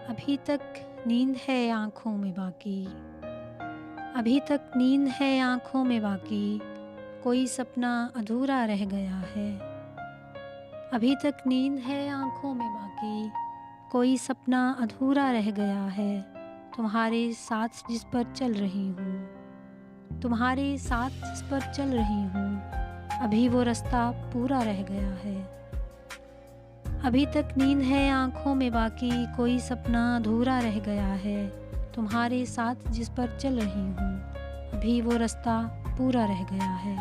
अभी तक नींद है आँखों में बाकी, अभी तक नींद है आँखों में बाकी, कोई सपना अधूरा रह गया है। अभी तक नींद है आँखों में बाकी, कोई सपना अधूरा रह गया है। तुम्हारे साथ जिस पर चल रही हूँ, तुम्हारे साथ जिस पर चल रही हूँ, अभी वो रास्ता पूरा रह गया है। अभी तक नींद है आँखों में बाकी, कोई सपना अधूरा रह गया है। तुम्हारे साथ जिस पर चल रही हूँ, अभी वो रास्ता पूरा रह गया है।